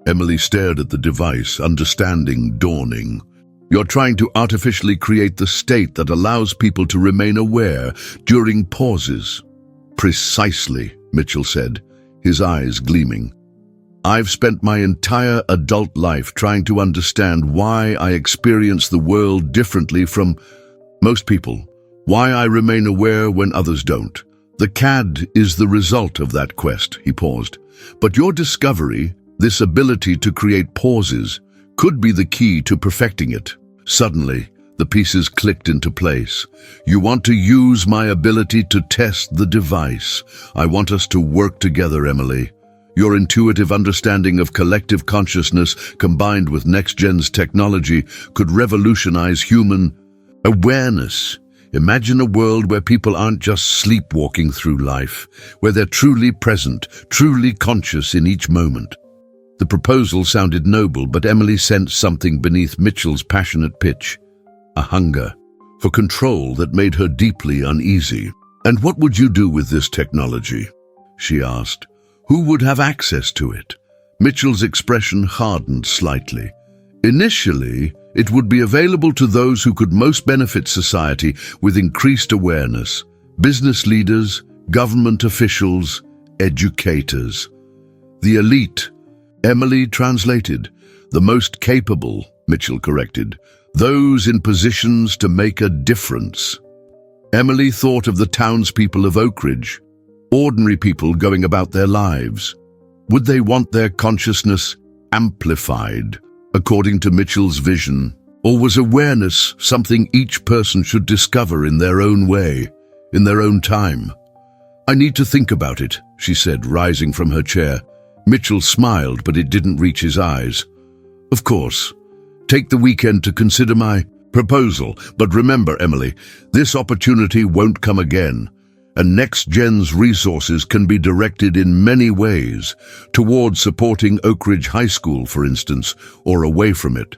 Emily stared at the device, understanding dawning. "You're trying to artificially create the state that allows people to remain aware during pauses." "Precisely," Mitchell said, his eyes gleaming. "I've spent my entire adult life trying to understand why I experience the world differently from most people, why I remain aware when others don't. The CAD is the result of that quest," he paused. "But your discovery, this ability to create pauses, could be the key to perfecting it." Suddenly, the pieces clicked into place. "You want to use my ability to test the device. I want us to work together, Emily. Your intuitive understanding of collective consciousness combined with NextGen's technology could revolutionize human awareness. Imagine a world where people aren't just sleepwalking through life, where they're truly present, truly conscious in each moment." The proposal sounded noble, but Emily sensed something beneath Mitchell's passionate pitch. A hunger for control that made her deeply uneasy. "And what would you do with this technology?" she asked. "Who would have access to it?" Mitchell's expression hardened slightly. "Initially, it would be available to those who could most benefit society with increased awareness: business leaders, government officials, educators. The elite, Emily translated. The most capable, Mitchell corrected. Those in positions to make a difference. Emily thought of the townspeople of Oakridge, ordinary people going about their lives. Would they want their consciousness amplified, according to Mitchell's vision? Or was awareness something each person should discover in their own way, in their own time? I need to think about it, she said, rising from her chair. Mitchell smiled, but it didn't reach his eyes. Of course. Take the weekend to consider my proposal, but remember, Emily, this opportunity won't come again, and Next Gen's resources can be directed in many ways, towards supporting Oakridge High School, for instance, or away from it.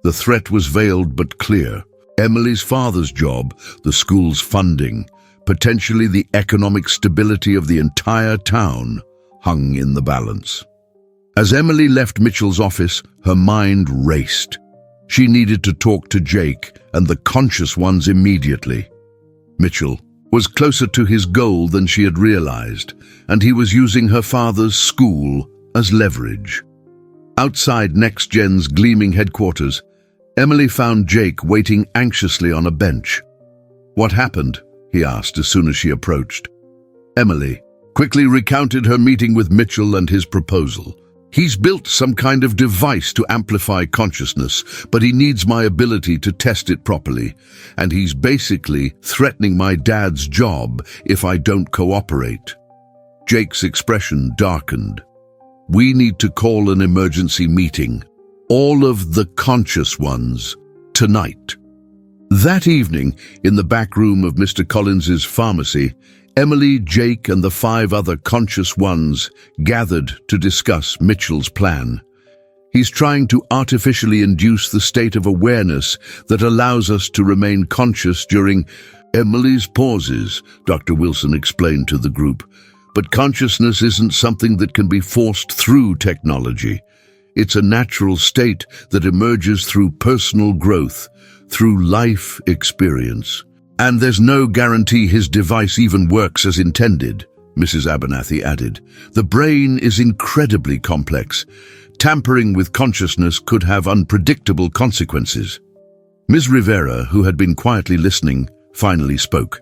The threat was veiled but clear. Emily's father's job, the school's funding, potentially the economic stability of the entire town, hung in the balance. As Emily left Mitchell's office, her mind raced. She needed to talk to Jake and the conscious ones immediately. Mitchell was closer to his goal than she had realized, and he was using her father's school as leverage. Outside Next Gen's gleaming headquarters, Emily found Jake waiting anxiously on a bench. "What happened?" he asked as soon as she approached. Emily quickly recounted her meeting with Mitchell and his proposal. "He's built some kind of device to amplify consciousness, but he needs my ability to test it properly, and he's basically threatening my dad's job if I don't cooperate." Jake's expression darkened. "We need to call an emergency meeting. All of the conscious ones, tonight." That evening, in the back room of Mr. Collins's pharmacy, Emily, Jake, and the 5 other conscious ones gathered to discuss Mitchell's plan. He's trying to artificially induce the state of awareness that allows us to remain conscious during Emily's pauses, Dr. Wilson explained to the group. But consciousness isn't something that can be forced through technology. It's a natural state that emerges through personal growth, through life experience. "And there's no guarantee his device even works as intended," Mrs. Abernathy added. "The brain is incredibly complex. Tampering with consciousness could have unpredictable consequences." Ms. Rivera, who had been quietly listening, finally spoke.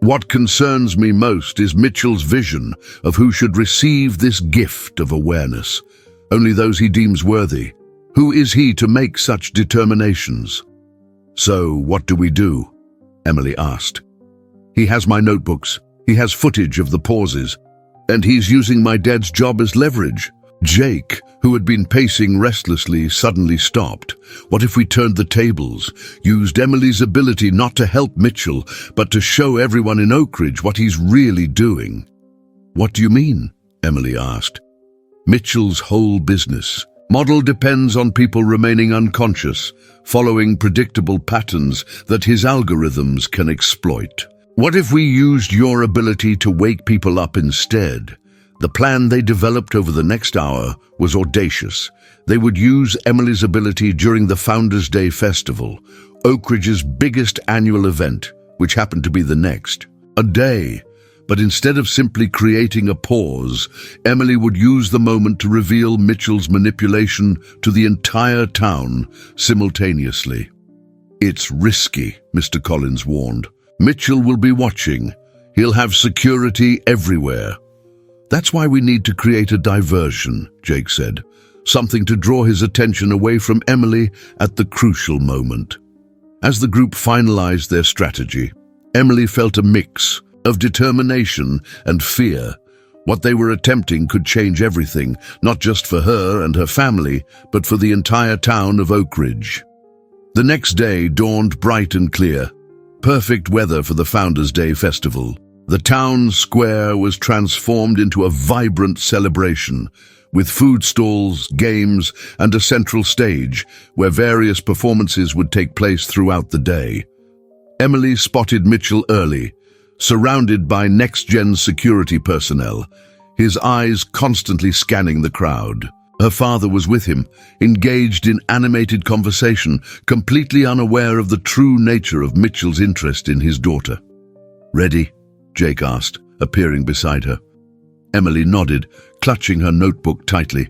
"What concerns me most is Mitchell's vision of who should receive this gift of awareness. Only those he deems worthy. Who is he to make such determinations?" "So, what do we do?" Emily asked. "He has my notebooks, he has footage of the pauses, and he's using my dad's job as leverage." Jake, who had been pacing restlessly, suddenly stopped. "What if we turned the tables, used Emily's ability not to help Mitchell, but to show everyone in Oakridge what he's really doing?" "What do you mean?" Emily asked. "Mitchell's whole business model depends on people remaining unconscious, following predictable patterns that his algorithms can exploit. What if we used your ability to wake people up instead?" The plan they developed over the next hour was audacious. They would use Emily's ability during the Founders' Day festival, Oakridge's biggest annual event, which happened to be the next. A day. But instead of simply creating a pause, Emily would use the moment to reveal Mitchell's manipulation to the entire town simultaneously. "It's risky," Mr. Collins warned. "Mitchell will be watching. He'll have security everywhere." "That's why we need to create a diversion," Jake said. "Something to draw his attention away from Emily at the crucial moment." As the group finalized their strategy, Emily felt a mix of determination and fear. What they were attempting could change everything, not just for her and her family, but for the entire town of Oakridge. The next day dawned bright and clear. Perfect weather for the Founders' Day festival. The town square was transformed into a vibrant celebration, with food stalls, games, and a central stage where various performances would take place throughout the day. Emily spotted Mitchell early, surrounded by next-gen security personnel, his eyes constantly scanning the crowd. Her father was with him, engaged in animated conversation, completely unaware of the true nature of Mitchell's interest in his daughter. "Ready?" Jake asked, appearing beside her. Emily nodded, clutching her notebook tightly.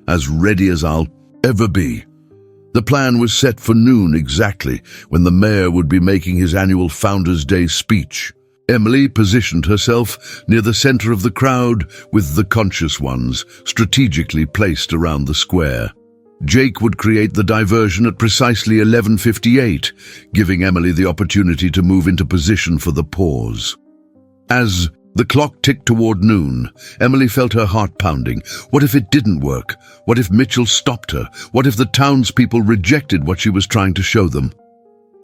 As ready as I'll ever be. The plan was set for noon exactly, when the mayor would be making his annual Founders' Day speech. Emily positioned herself near the center of the crowd, with the conscious ones strategically placed around the square. Jake would create the diversion at precisely 11:58, giving Emily the opportunity to move into position for the pause. As the clock ticked toward noon, Emily felt her heart pounding. What if it didn't work? What if Mitchell stopped her? What if the townspeople rejected what she was trying to show them?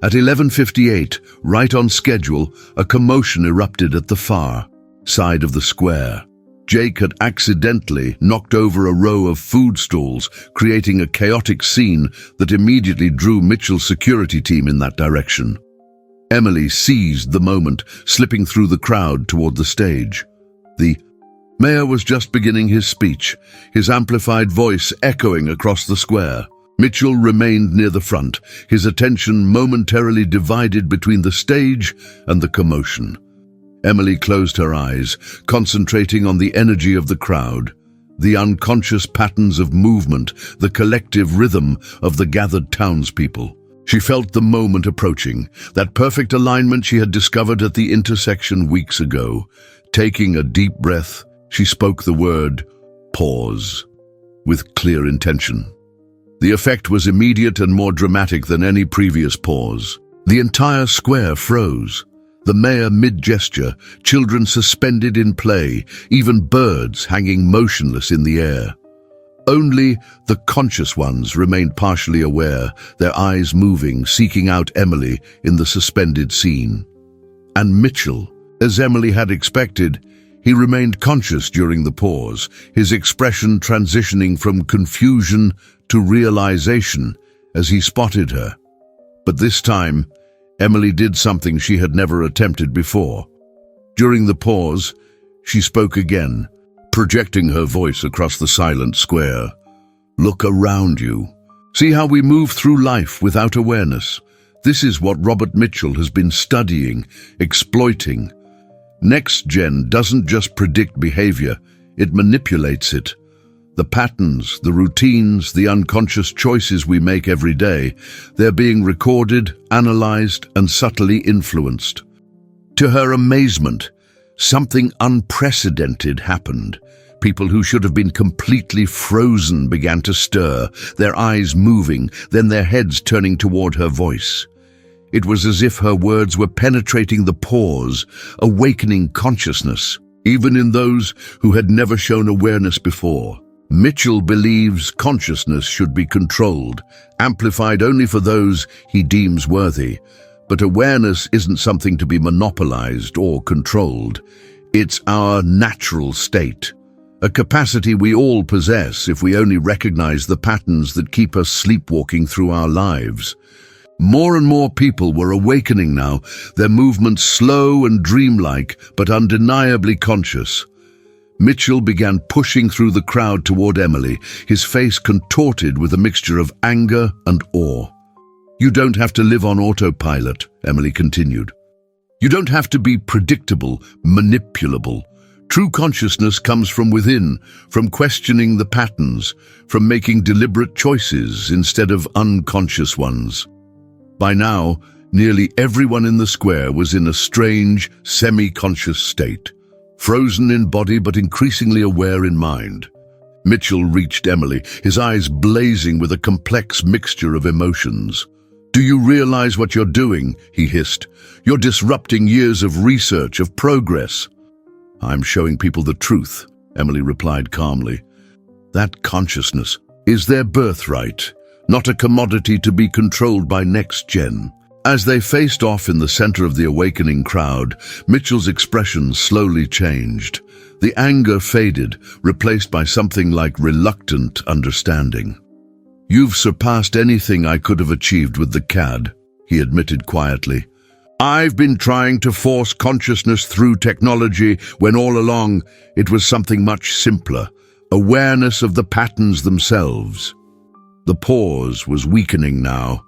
At 11:58, right on schedule, a commotion erupted at the far side of the square. Jake had accidentally knocked over a row of food stalls, creating a chaotic scene that immediately drew Mitchell's security team in that direction. Emily seized the moment, slipping through the crowd toward the stage. The mayor was just beginning his speech, his amplified voice echoing across the square. Mitchell remained near the front, his attention momentarily divided between the stage and the commotion. Emily closed her eyes, concentrating on the energy of the crowd, the unconscious patterns of movement, the collective rhythm of the gathered townspeople. She felt the moment approaching, that perfect alignment she had discovered at the intersection weeks ago. Taking a deep breath, she spoke the word, pause, with clear intention. The effect was immediate and more dramatic than any previous pause. The entire square froze. The mayor mid-gesture, children suspended in play, even birds hanging motionless in the air. Only the conscious ones remained partially aware, their eyes moving, seeking out Emily in the suspended scene. And Mitchell, as Emily had expected, he remained conscious during the pause, his expression transitioning from confusion to realization as he spotted her. But this time, Emily did something she had never attempted before. During the pause, she spoke again, projecting her voice across the silent square. Look around you. See how we move through life without awareness. This is what Robert Mitchell has been studying, exploiting. Next Gen doesn't just predict behavior, it manipulates it. The patterns, the routines, the unconscious choices we make every day, they're being recorded, analyzed, and subtly influenced. To her amazement, something unprecedented happened. People who should have been completely frozen began to stir, their eyes moving, then their heads turning toward her voice. It was as if her words were penetrating the pause, awakening consciousness, even in those who had never shown awareness before. Mitchell believes consciousness should be controlled, amplified only for those he deems worthy. But awareness isn't something to be monopolized or controlled. It's our natural state, a capacity we all possess if we only recognize the patterns that keep us sleepwalking through our lives. More and more people were awakening now, their movements slow and dreamlike, but undeniably conscious. Mitchell began pushing through the crowd toward Emily, his face contorted with a mixture of anger and awe. You don't have to live on autopilot, Emily continued. You don't have to be predictable, manipulable. True consciousness comes from within, from questioning the patterns, from making deliberate choices instead of unconscious ones. By now, nearly everyone in the square was in a strange, semi-conscious state, frozen in body but increasingly aware in mind. Mitchell reached Emily, his eyes blazing with a complex mixture of emotions. Do you realize what you're doing? He hissed. You're disrupting years of research, of progress. I'm showing people the truth, Emily replied calmly. That consciousness is their birthright, not a commodity to be controlled by Next Gen. As they faced off in the center of the awakening crowd, Mitchell's expression slowly changed. The anger faded, replaced by something like reluctant understanding. You've surpassed anything I could have achieved with the CAD, he admitted quietly. I've been trying to force consciousness through technology when all along it was something much simpler, awareness of the patterns themselves. The pause was weakening now,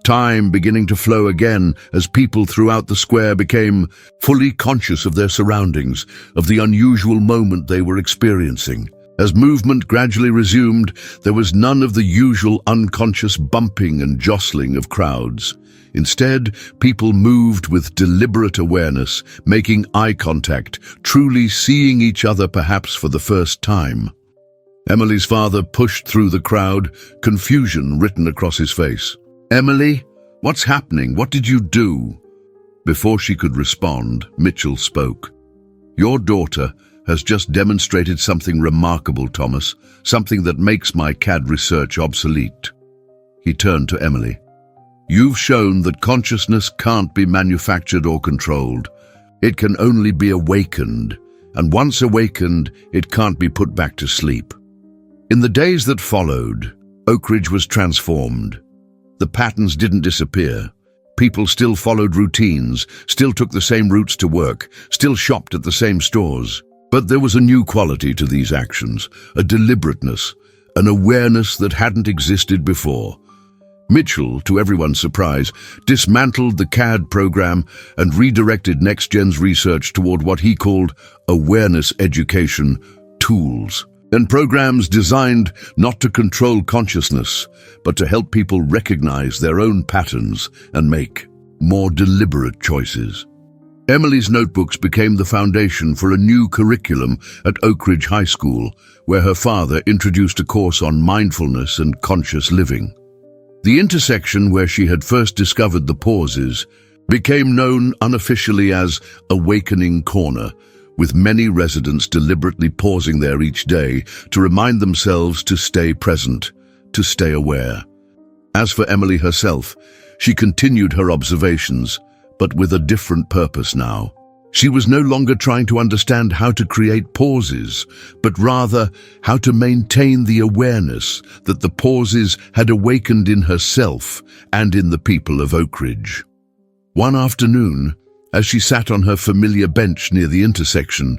time beginning to flow again as people throughout the square became fully conscious of their surroundings, of the unusual moment they were experiencing. As movement gradually resumed, there was none of the usual unconscious bumping and jostling of crowds. Instead, people moved with deliberate awareness, making eye contact, truly seeing each other perhaps for the first time. Emily's father pushed through the crowd, confusion written across his face. "Emily, what's happening? What did you do?" Before she could respond, Mitchell spoke. "Your daughter has just demonstrated something remarkable, Thomas, something that makes my CAD research obsolete." He turned to Emily. "You've shown that consciousness can't be manufactured or controlled. It can only be awakened, and once awakened, it can't be put back to sleep." In the days that followed, Oak Ridge was transformed. The patterns didn't disappear. People still followed routines, still took the same routes to work, still shopped at the same stores. But there was a new quality to these actions, a deliberateness, an awareness that hadn't existed before. Mitchell, to everyone's surprise, dismantled the CAD program and redirected NextGen's research toward what he called awareness education tools, and programs designed not to control consciousness, but to help people recognize their own patterns and make more deliberate choices. Emily's notebooks became the foundation for a new curriculum at Oak Ridge High School, where her father introduced a course on mindfulness and conscious living. The intersection where she had first discovered the pauses became known unofficially as Awakening Corner, with many residents deliberately pausing there each day to remind themselves to stay present, to stay aware. As for Emily herself, she continued her observations, but with a different purpose now. She was no longer trying to understand how to create pauses, but rather how to maintain the awareness that the pauses had awakened in herself and in the people of Oak Ridge. One afternoon, as she sat on her familiar bench near the intersection,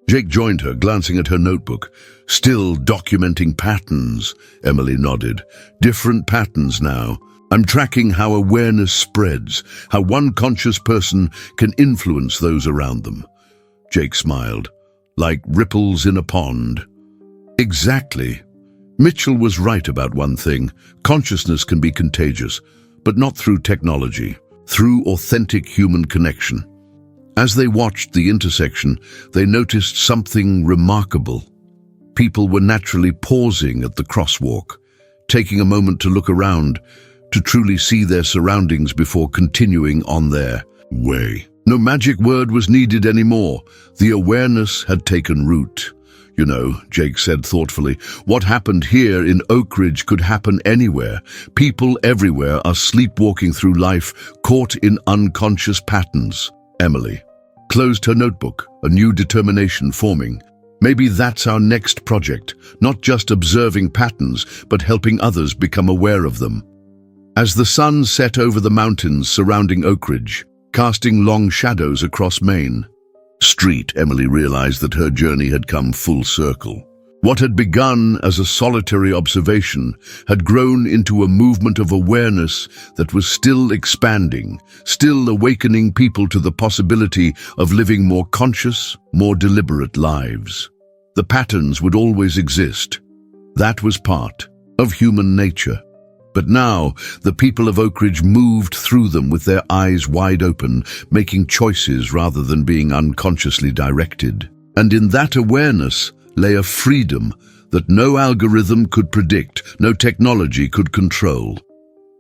Jake joined her, glancing at her notebook. "Still documenting patterns," Emily nodded. "Different patterns now. I'm tracking how awareness spreads, how one conscious person can influence those around them." Jake smiled. "Like ripples in a pond." Exactly. Mitchell was right about one thing. Consciousness can be contagious, but not through technology, through authentic human connection. As they watched the intersection, they noticed something remarkable. People were naturally pausing at the crosswalk, taking a moment to look around, to truly see their surroundings before continuing on their way. No magic word was needed anymore. The awareness had taken root. "You know," Jake said thoughtfully, "what happened here in Oak Ridge could happen anywhere. People everywhere are sleepwalking through life, caught in unconscious patterns." Emily closed her notebook, a new determination forming. Maybe that's our next project, not just observing patterns, but helping others become aware of them. As the sun set over the mountains surrounding Oak Ridge, casting long shadows across Main Street, Emily realized that her journey had come full circle. What had begun as a solitary observation had grown into a movement of awareness that was still expanding, still awakening people to the possibility of living more conscious, more deliberate lives. The patterns would always exist. That was part of human nature. But now, the people of Oak Ridge moved through them with their eyes wide open, making choices rather than being unconsciously directed. And in that awareness lay a freedom that no algorithm could predict, no technology could control.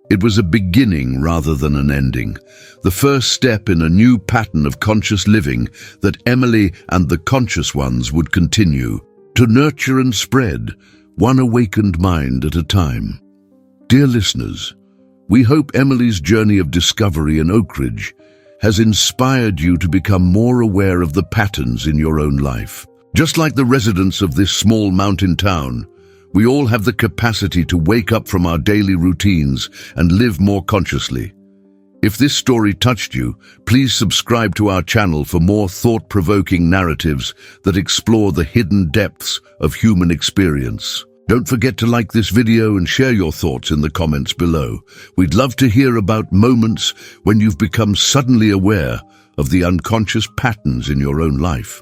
It was a beginning rather than an ending, the first step in a new pattern of conscious living that Emily and the conscious ones would continue to nurture and spread, one awakened mind at a time. Dear listeners, we hope Emily's journey of discovery in Oak Ridge has inspired you to become more aware of the patterns in your own life. Just like the residents of this small mountain town, we all have the capacity to wake up from our daily routines and live more consciously. If this story touched you, please subscribe to our channel for more thought-provoking narratives that explore the hidden depths of human experience. Don't forget to like this video and share your thoughts in the comments below. We'd love to hear about moments when you've become suddenly aware of the unconscious patterns in your own life.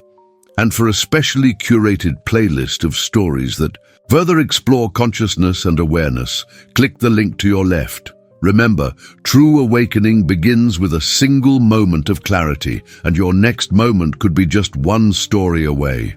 And for a specially curated playlist of stories that further explore consciousness and awareness, click the link to your left. Remember, true awakening begins with a single moment of clarity, and your next moment could be just one story away.